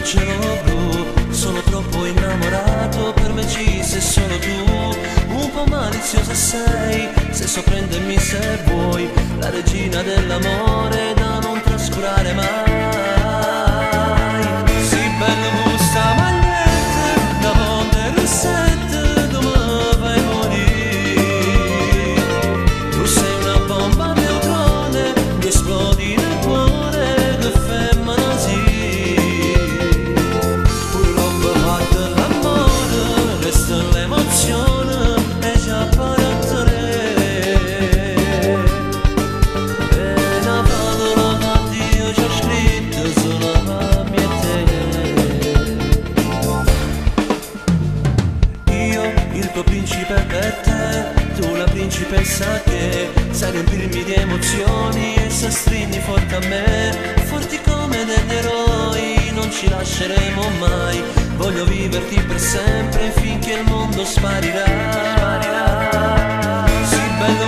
cielo blu. Sono troppo innamorato, per me ci sei solo tu. Un po' maliziosa sei, se sorprendermi se vuoi, la regina dell'amore da non trascurare mai. Si bello gusta magliette, da Monte Rossette, dove vai morire. Tu sei una bomba neutrone, mi esplodi nel cuore, de femmina sì. Pur roba fatta l'amore, resta l'emozione e già parata re. E una parola d'addio già scritta sulla mia io, il tuo principe per te, tu la principessa che sai riempirmi di emozioni e se stringi forte a me, forti come degli eroi, non ci lasceremo mai. Voglio viverti per sempre finché il mondo sparirà. Sì, bello